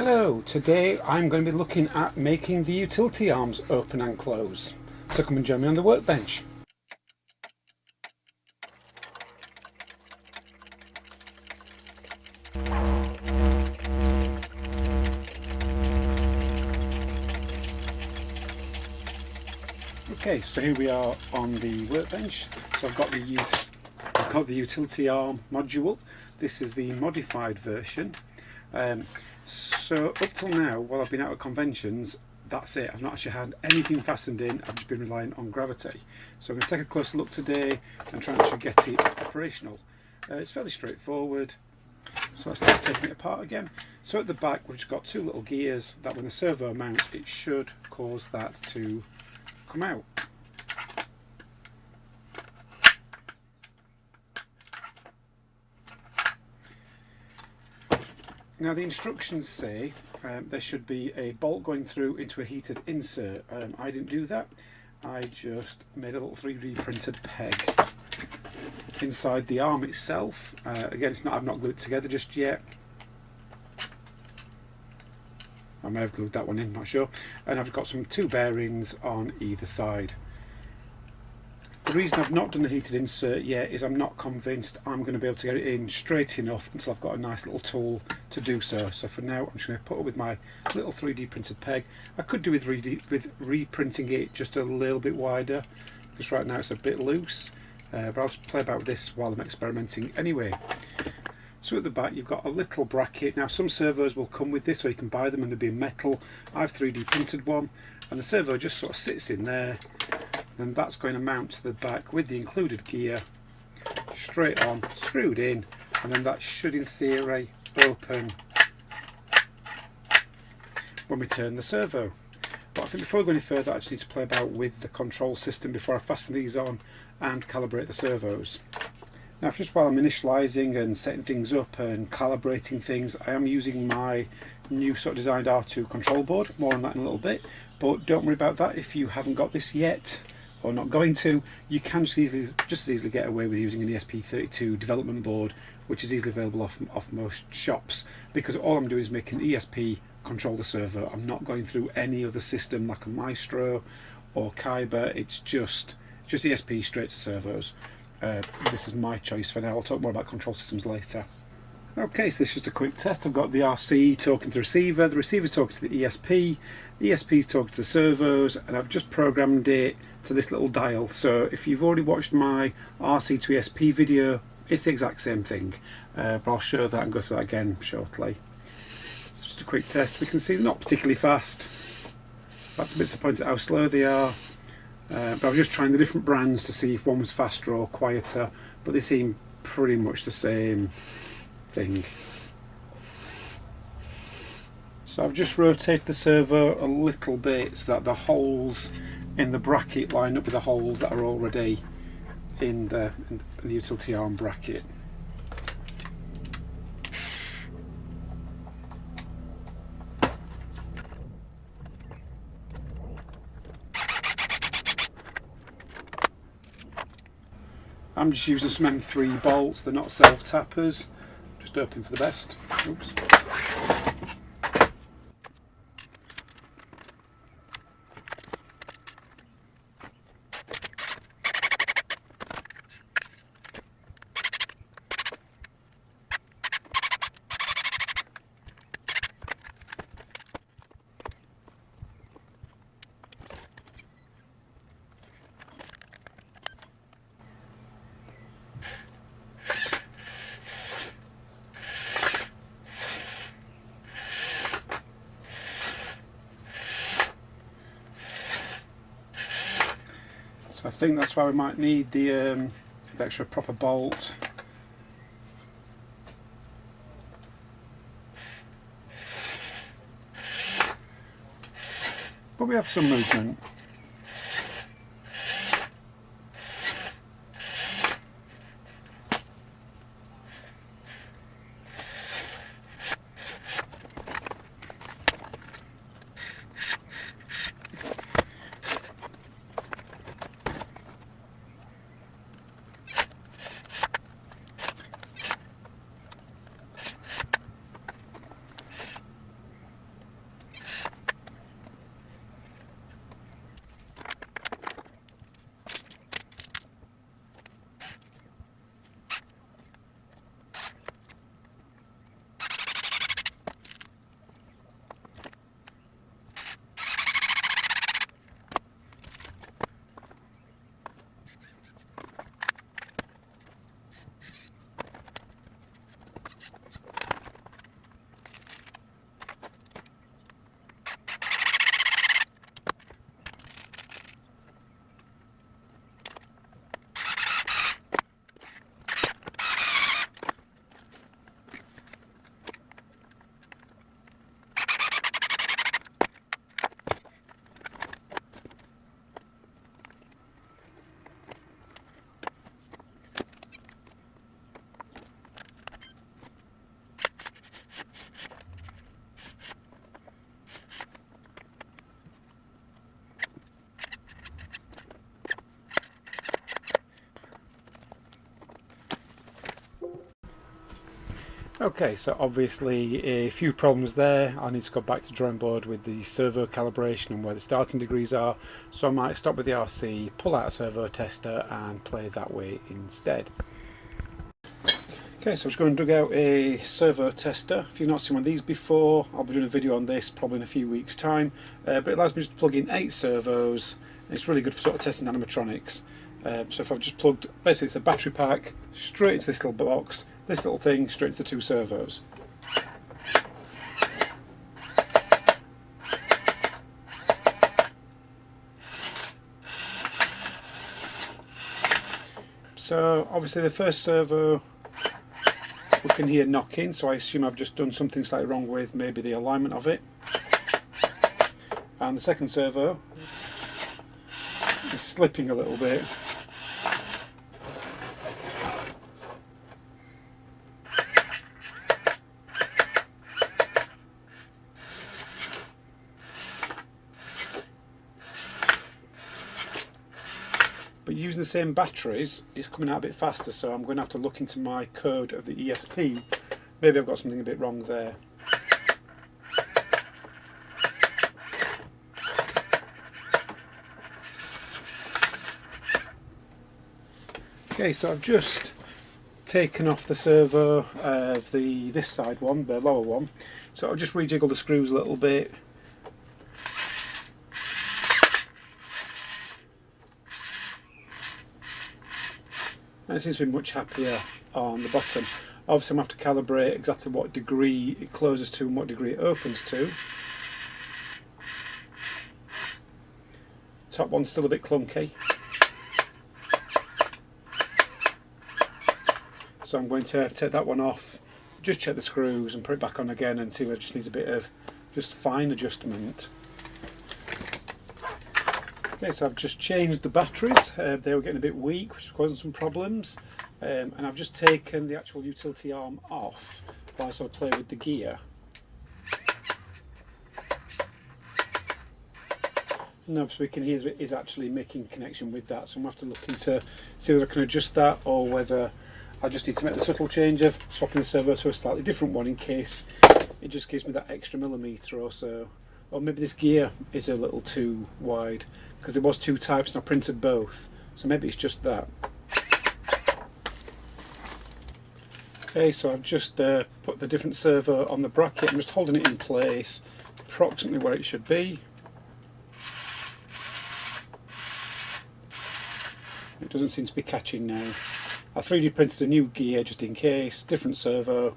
Hello, today I'm going to be looking at making the utility arms open and close. So come and join me on the workbench. Okay, so here we are on the workbench. So I've got the utility arm module. This is the modified version. So up till now, while I've been out at conventions, that's it. I've not actually had anything fastened in. I've just been relying on gravity. So I'm going to take a closer look today and try and actually get it operational. It's fairly straightforward. So let's start taking it apart again. So at the back we've just got two little gears that when the servo mounts it should cause that to come out. Now the instructions say there should be a bolt going through into a heated insert. I didn't do that. I just made a little 3D printed peg inside the arm itself. Again, I've not glued it together just yet. I may have glued that one in, not sure. And I've got two bearings on either side. The reason I've not done the heated insert yet is I'm not convinced I'm going to be able to get it in straight enough until I've got a nice little tool to do so. So for now I'm just going to put it with my little 3D printed peg. I could do with reprinting it just a little bit wider because right now it's a bit loose, but I'll just play about with this while I'm experimenting anyway. So at the back you've got a little bracket. Now some servos will come with this, or you can buy them and they'll be metal. I've 3D printed one and the servo just sort of sits in there, and that's going to mount to the back with the included gear straight on, screwed in, and then that should in theory open when we turn the servo. But I think before we go any further I just need to play about with the control system before I fasten these on and calibrate the servos. Now just while I'm initializing and setting things up and calibrating things, I am using my new sort of designed R2 control board. More on that in a little bit, but don't worry about that if you haven't got this yet or not going to. You can just as easily get away with using an ESP32 development board, which is easily available off most shops, because all I'm doing is making ESP control the servo. I'm not going through any other system like a Maestro or Kyber. It's just ESP straight to servos. This is my choice for now. I'll talk more about control systems later. Okay, so this is just a quick test. I've got the RC talking to the receiver, the receiver's talking to the ESP, ESP's talking to the servos, and I've just programmed it to this little dial. So if you've already watched my RC to ESP video, it's the exact same thing, but I'll show that and go through that again shortly. So just a quick test. We can see they're not particularly fast. That's a bit disappointed at how slow they are. But I was just trying the different brands to see if one was faster or quieter, but they seem pretty much the same thing. So I've just rotated the servo a little bit so that the holes in the bracket line up with the holes that are already in the utility arm bracket. I'm just using some M3 bolts, they're not self-tappers, just hoping for the best. Oops. So I think that's why we might need the extra proper bolt. But we have some movement. Okay, so obviously a few problems there. I need to go back to the drawing board with the servo calibration and where the starting degrees are. So I might stop with the RC, pull out a servo tester and play that way instead. Okay, so I'm just going to dig out a servo tester. If you've not seen one of these before, I'll be doing a video on this probably in a few weeks' time. But it allows me just to plug in 8 servos. And it's really good for sort of testing animatronics. So if I've just plugged, basically it's a battery pack straight into this little box, this little thing straight into the 2 servos. So obviously the first servo we can hear knocking, so I assume I've just done something slightly wrong with maybe the alignment of it. And the second servo is slipping a little bit. But using the same batteries, it's coming out a bit faster, so I'm going to have to look into my code of the ESP. Maybe I've got something a bit wrong there. Okay, so I've just taken off the servo of this side one, the lower one. So I'll just rejiggle the screws a little bit. And it seems to be much happier on the bottom. Obviously I'm going to have to calibrate exactly what degree it closes to and what degree it opens to. Top one's still a bit clunky. So I'm going to take that one off, just check the screws and put it back on again and see if it just needs a bit of just fine adjustment. Okay, so I've just changed the batteries. They were getting a bit weak, which was causing some problems. And I've just taken the actual utility arm off whilst I play with the gear. And obviously we can hear that it is actually making connection with that, so I'm going to have to look into see whether I can adjust that or whether I just need to make the subtle change of swapping the servo to a slightly different one in case it just gives me that extra millimetre or so. Or maybe this gear is a little too wide, because there was 2 types and I printed both, so maybe it's just that. Okay, so I've just put the different servo on the bracket. I'm just holding it in place approximately where it should be. It doesn't seem to be catching now. I 3D printed a new gear just in case, different servo.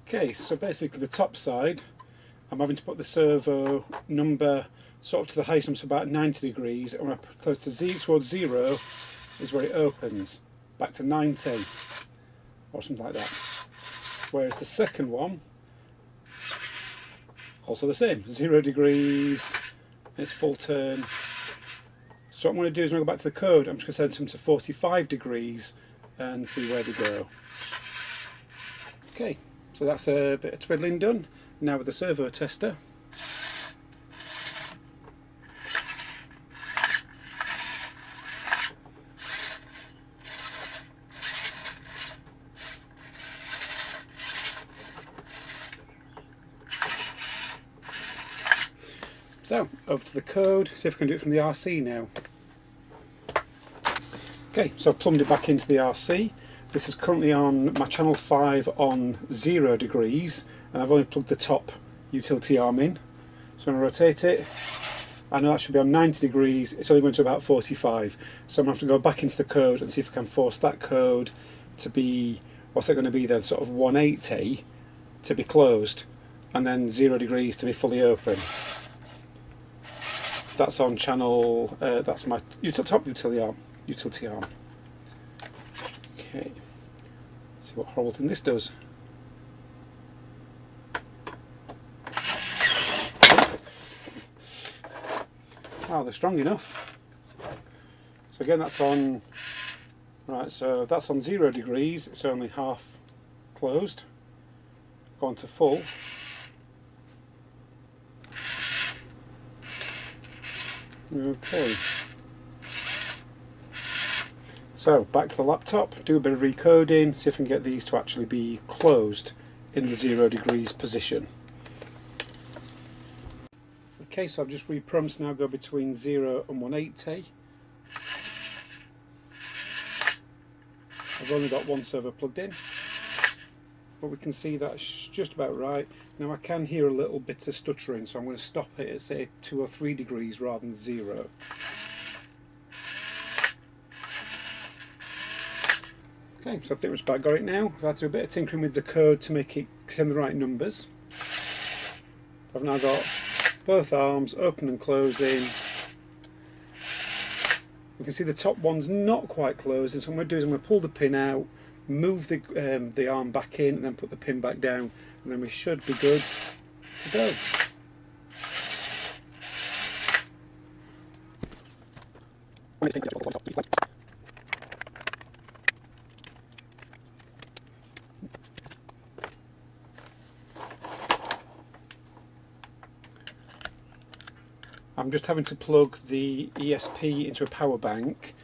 Okay, so basically the top side, I'm having to put the servo number sort of to the highest number, so about 90 degrees, and when I put close to towards 0 is where it opens, back to 90, or something like that. Whereas the second one, also the same, 0 degrees, it's full turn. So what I'm going to do is when I go back to the code, I'm just going to set them to 45 degrees and see where they go. Okay. So that's a bit of twiddling done. Now with the servo tester. So over to the code, see if I can do it from the RC now. Okay, so I've plumbed it back into the RC. This is currently on my channel 5 on 0 degrees, and I've only plugged the top utility arm in. So I'm going to rotate it. I know that should be on 90 degrees, it's only going to about 45. So I'm going to have to go back into the code and see if I can force that code to be, what's that going to be then, sort of 180 to be closed, and then 0 degrees to be fully open. That's on channel, that's my top utility arm. Okay, let's see what horrible thing this does. Oh, they're strong enough. So again, that's on, right, so that's on 0 degrees, it's only half closed. Go on to full. Okay. So back to the laptop, do a bit of recoding, see if I can get these to actually be closed in the 0 degrees position. Okay, so I've just reprogrammed to now go between 0 and 180. I've only got one servo plugged in, but we can see that's just about right. Now I can hear a little bit of stuttering, so I'm going to stop it at say 2 or 3 degrees rather than 0. Okay, so I think we've about got it now. I've had to do a bit of tinkering with the code to make it send the right numbers. I've now got both arms open and closing. We can see the top one's not quite closing, so what I'm going to do is I'm going to pull the pin out, move the arm back in, and then put the pin back down, and then we should be good to go. I'm just having to plug the ESP into a power bank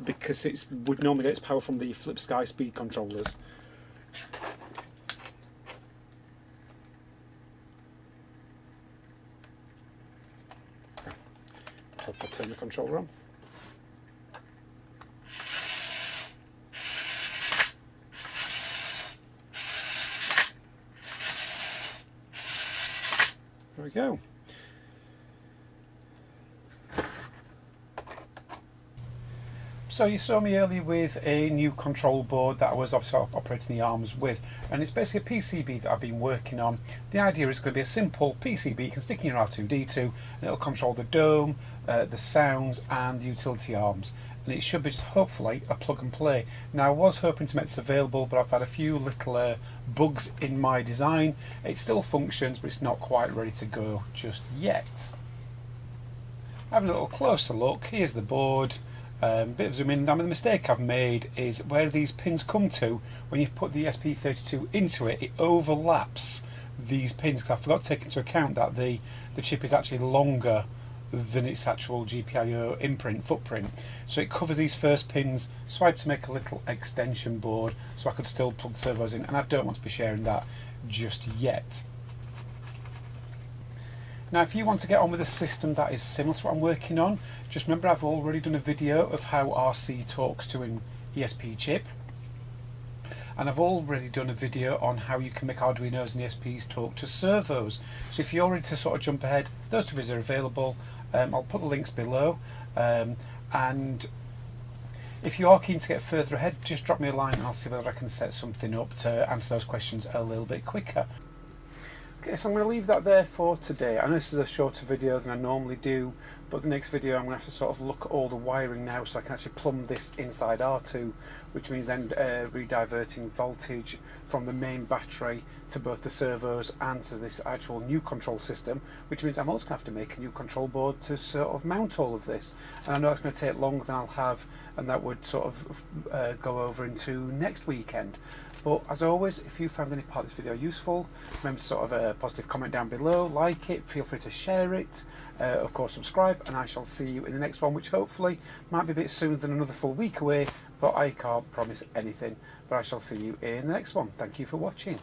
because it would normally get its power from the Flip Sky speed controllers. So I'll turn the controller on. There we go. So you saw me earlier with a new control board that I was obviously operating the arms with, and it's basically a PCB that I've been working on. The idea is going to be a simple PCB you can stick in your R2D2 and it'll control the dome, the sounds and the utility arms, and it should be just hopefully a plug and play. Now I was hoping to make this available, but I've had a few little bugs in my design. It still functions, but it's not quite ready to go just yet. Having a little closer look, here's the board. Bit of zoom in. Now the mistake I've made is where these pins come to, when you put the ESP32 into it, it overlaps these pins, because I forgot to take into account that the chip is actually longer than its actual GPIO imprint footprint. So it covers these first pins, so I had to make a little extension board so I could still plug the servos in, and I don't want to be sharing that just yet. Now if you want to get on with a system that is similar to what I'm working on, just remember I've already done a video of how RC talks to an ESP chip, and I've already done a video on how you can make Arduinos and ESPs talk to servos. So if you're ready to sort of jump ahead, those two videos are available. I'll put the links below, and if you are keen to get further ahead, just drop me a line and I'll see whether I can set something up to answer those questions a little bit quicker. Okay, so I'm going to leave that there for today. I know this is a shorter video than I normally do, but the next video I'm going to have to sort of look at all the wiring now so I can actually plumb this inside R2, which means then rediverting voltage from the main battery to both the servos and to this actual new control system, which means I'm also going to have to make a new control board to sort of mount all of this. And I know it's going to take longer than I'll have, and that would sort of go over into next weekend. But as always, if you found any part of this video useful, remember to sort of a positive comment down below, like it, feel free to share it, of course subscribe, and I shall see you in the next one, which hopefully might be a bit sooner than another full week away, but I can't promise anything. But I shall see you in the next one. Thank you for watching.